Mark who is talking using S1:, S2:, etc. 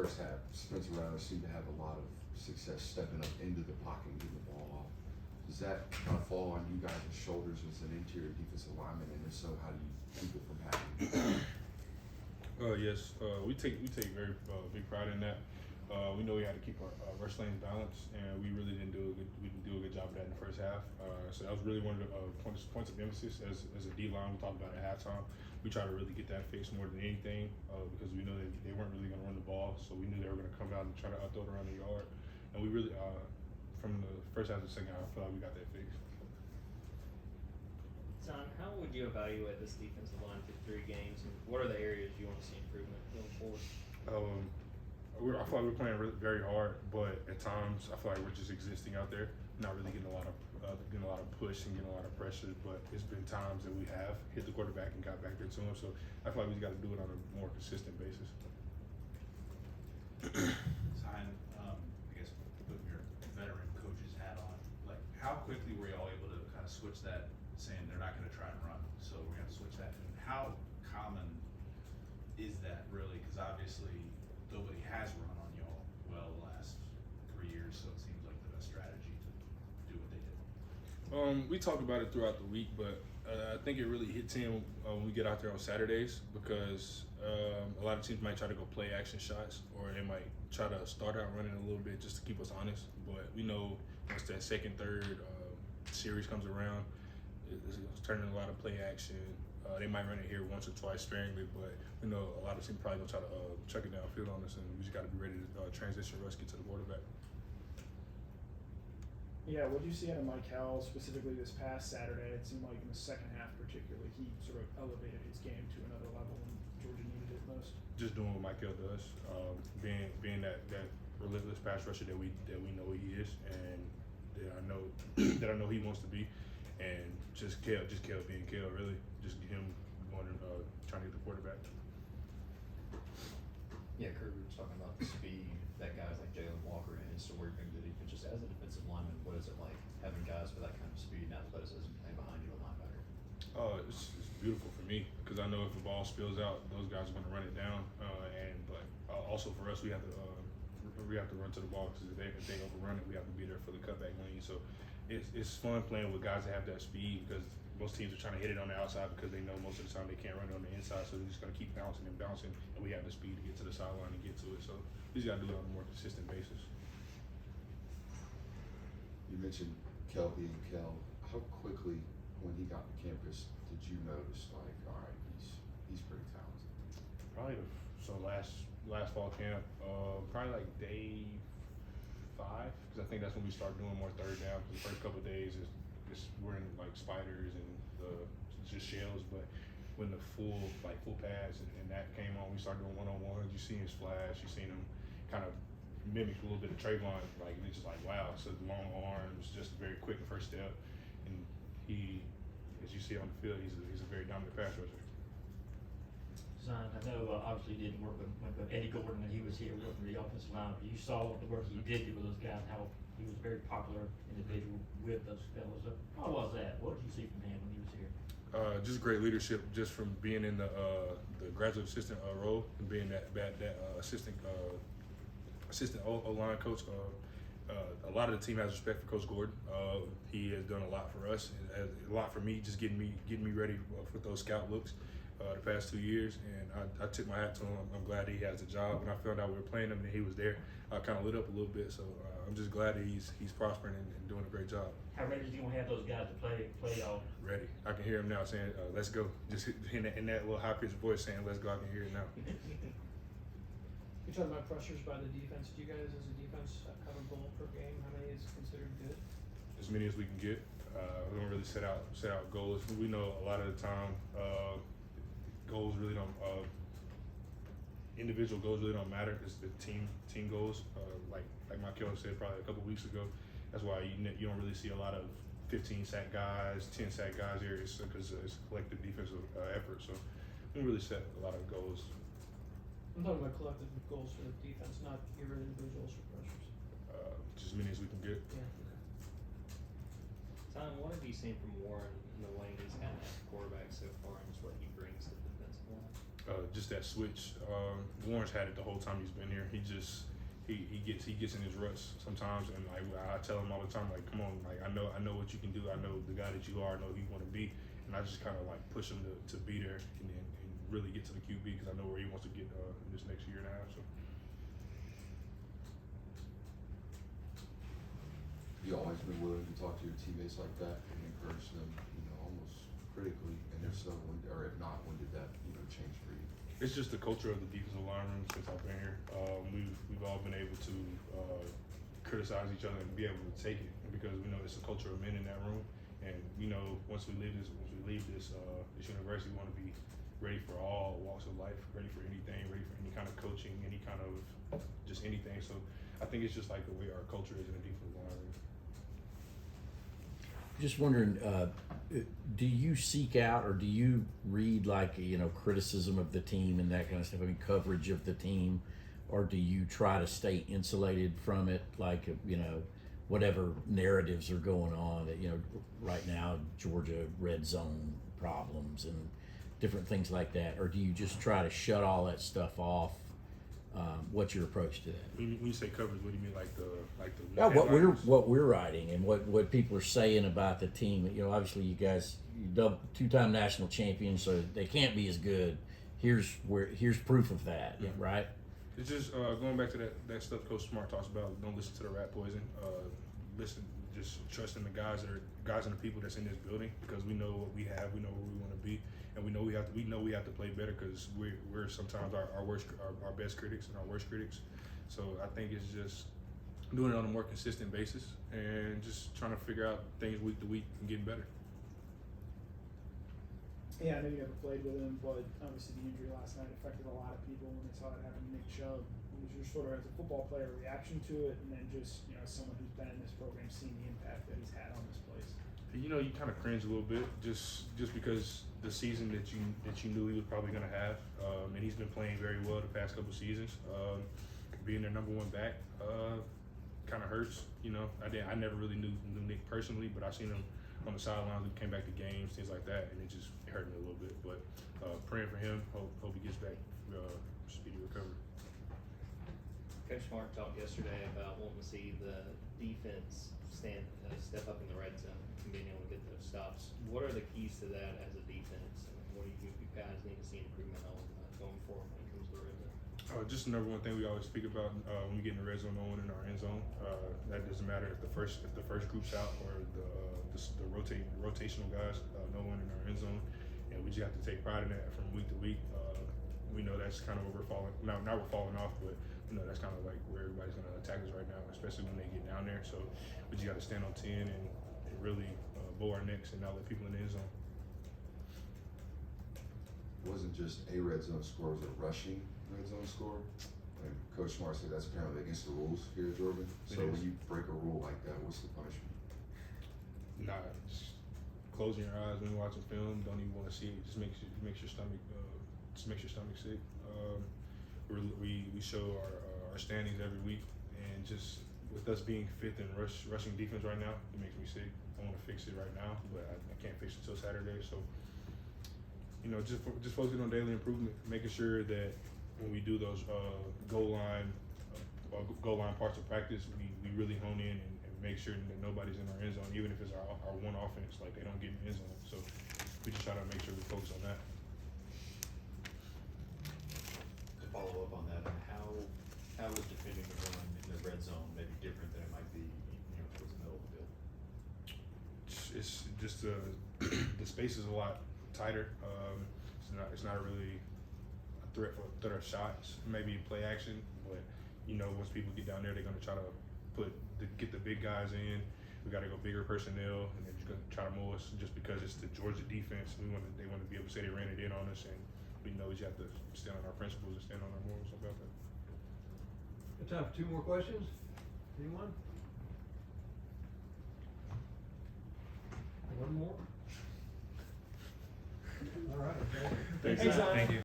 S1: first half, Spencer Rattler seemed to have a lot of success stepping up into the pocket and getting the ball off. Does that kind of fall on you guys' shoulders as an interior defensive lineman, and if so, how do you keep it from happening?
S2: Yes, we take very big pride in that. We know we had to keep our rush lanes balanced, and we really didn't do a good job of that in the first half. So that was really one of the points of emphasis as a D line. We talked about it at halftime. We tried to really get that fixed more than anything because we know that they weren't really going to run the ball, so we knew they were going to come out and try to throw it around the yard. And we really, from the first half to the second half, I feel like we got that fixed.
S3: Zion, how would you evaluate this defensive line through 3 games, and what are the areas you want to see improvement going forward?
S2: I feel like we're playing very hard, but at times I feel like we're just existing out there, not really getting a lot of push and getting a lot of pressure. But it's been times that we have hit the quarterback and got back there to him. So I feel like we just got to do it on a more consistent basis.
S4: Zion, I guess putting your veteran coach's hat on, like how quickly were y'all able to kind of switch that, saying they're not going to try and run, so we're going to switch that? And how common is that really? Because obviously nobody has run on y'all well the last 3 years, so it seems like the best strategy to do what they did.
S2: We talked about it throughout the week, but I think it really hits him when we get out there on Saturdays because a lot of teams might try to go play action shots, or they might try to start out running a little bit just to keep us honest. But we know once that second, third series comes around, it's turning a lot of play action. They might run it here once or twice sparingly, but we know a lot of teams probably gonna try to chuck it downfield on us, and we just got to be ready to transition rush, get to the quarterback.
S5: Yeah, what did you see out of Mike Howell specifically this past Saturday? It seemed like in the second half particularly, he sort of elevated his game to another level when Georgia needed it most.
S2: Just doing what Mike Hill does, being that relentless pass rusher that we know he is, and that I know he wants to be, and just Kel being Kel, really, just him going and trying to get the quarterback.
S6: Yeah, Kirby was talking about the speed that guys like Jalen Walker and so where you bring the defense. Just as a defensive lineman, what is it like having guys with that kind of speed and athleticism playing behind you a linebacker?
S2: It's beautiful for me because I know if the ball spills out, those guys are going to run it down. But also for us, we have to run to the ball because if they overrun it, we have to be there for the cutback lane. So it's fun playing with guys that have that speed because most teams are trying to hit it on the outside because they know most of the time they can't run it on the inside. So they're just going to keep bouncing, and we have the speed to get to the sideline and get to it. So we just got to do it on a more consistent basis.
S1: You mentioned Kel being Kel. How quickly, when he got to campus, did you notice, like, all right, he's pretty talented?
S2: Probably last fall camp, probably like day 5, because I think that's when we start doing more third down. The first couple of days is we're in like spiders and just shells, but when the full pass and that came on, we started doing one-on-ones. You see his flash, you seen him kind of mimic a little bit of Trayvon, like it's just like wow. So long arms, just very quick first step, and he, as you see on the field, he's a very dominant pass rusher.
S7: Zion, I know obviously you didn't work with Eddie Gordon when he was here working the offensive line, but you saw the work he did do with those guys, how he was a very popular individual with those fellas. So how was that? What did you see from him when he was here?
S2: Just great leadership, just from being in the graduate assistant role and being that assistant O-line coach. A lot of the team has respect for Coach Gordon. He has done a lot for us, and a lot for me, just getting me ready for those scout looks the past 2 years. And I tip my hat to him. I'm glad that he has a job. When I found out we were playing him and he was there, I kind of lit up a little bit. So I'm just glad that he's prospering and doing a great job.
S7: How ready is he gonna have those guys to play y'all?
S2: Ready. I can hear him now saying, "Let's go." Just in that little high-pitched voice saying, "Let's go." I can hear it now.
S5: You're talking about pressures by the defense. Do you guys, as a defense, have a goal per game? How many is considered good?
S2: As many as we can get. We don't really set out goals. We know a lot of the time goals really don't. Individual goals really don't matter. It's the team goals. Like Michael said probably a couple weeks ago. That's why you don't really see a lot of 15 sack guys, 10 sack guys here. It's because it's collective defensive effort. So we don't really set a lot of goals.
S5: I'm talking about collective goals for the defense, not your individuals for pressures.
S2: Just as many as we can get.
S5: Yeah. Okay.
S3: Zion, what have you seen from Warren in the way he's kind of at quarterback so far, and just what he brings to the defensive line?
S2: just that switch. Warren's had it the whole time he's been here. He gets in his ruts sometimes, and like I tell him all the time, like, come on, like I know what you can do. I know the guy that you are. I know who you want to be, and I just kind of like push him to be there and really get to the QB because I know where he wants to get in this next year and a half. So.
S1: You always been willing to talk to your teammates like that and encourage them, almost critically, and if so, or if not, when did that, change for you?
S2: It's just the culture of the defensive line room since I've been here. We've all been able to criticize each other and be able to take it because we know it's a culture of men in that room, and once we leave this university, we want to be ready for all walks of life, ready for anything, ready for any kind of coaching, any kind of just anything. So I think it's just like the way our culture is in the defensive line room.
S8: Just wondering, do you seek out or do you read like, criticism of the team and that kind of stuff? I mean, coverage of the team, or do you try to stay insulated from it? Like, whatever narratives are going on, right now, Georgia red zone problems and different things like that. Or do you just try to shut all that stuff off? What's your approach to that?
S2: When you say coverage, what do you mean, like the
S8: Yeah,
S2: headliners?
S8: what we're writing and what people are saying about the team. Obviously you guys, two-time national champions, so they can't be as good. Here's proof of that,
S2: Mm-hmm.
S8: right?
S2: It's just going back to that stuff Coach Smart talks about. Don't listen to the rat poison. Just trusting the guys and the people that's in this building because we know what we have, we know where we want to be, and we know we have to play better because we're sometimes our best critics and our worst critics. So I think it's just doing it on a more consistent basis and just trying to figure out things week to week and getting better.
S5: Yeah, I know you never played with him, but obviously the injury last night affected a lot of people when they saw it happen to Nick Chubb. What was your sort of, as a football player, reaction to it, and then just, as someone who's been in this program, seeing the impact that he's had on this place?
S2: You kind of cringe a little bit just because the season that you knew he was probably going to have, and he's been playing very well the past couple seasons. Being their number one back kind of hurts. I never really knew Nick personally, but I seen him on the sidelines. We came back to games, things like that, and it hurt me a little bit. But praying for him, hope he gets back speedy recovery.
S3: Coach Smart talked yesterday about wanting to see the defense step up in the red zone and being able to get those stops. What are the keys to that as a defense? And what do you guys need to see improvement on going forward when it comes to the red zone?
S2: Just the number one thing we always speak about when we get in the red zone, no one in our end zone. That doesn't matter if the first group's out or the rotational guys, no one in our end zone, and we just have to take pride in that from week to week. We know that's kind of where we're falling. Now we're falling off, but that's kind of like where everybody's going to attack us right now, especially when they get down there. So we just got to stand on 10 and really bow our necks and not let people in the end zone.
S1: It wasn't just a red zone score, it was a rushing red zone score. And Coach Smart said that's apparently against the rules here at Jordan. So when you break a rule like that, what's the punishment?
S2: Nah, just closing your eyes when you're watching film. Don't even want to see it. Just makes your stomach sick. We show our standings every week, and just with us being fifth in rushing defense right now, it makes me sick. I want to fix it right now, but I can't fix it until Saturday. So just focusing on daily improvement, making sure that when we do those goal line parts of practice, we really hone in and make sure that nobody's in our end zone, even if it's our one offense, like they don't get in the end zone. So we just try to make sure we focus on that.
S6: To follow up on that, how is defending the run in the red zone maybe different than it might be, towards the middle of the field?
S2: It's just the space is a lot tighter. It's not really a threat of shots. Maybe play action, but once people get down there, they're gonna try to get the big guys in. We got to go bigger personnel, and they're just gonna try to mow us just because it's the Georgia defense. They want to be able to say they ran it in on us, and we know we just have to stand on our principles and stand on our morals about that.
S9: Good time for 2 more questions. Anyone? One more? All right, okay.
S2: Thanks,
S5: Zion.
S2: Thank you.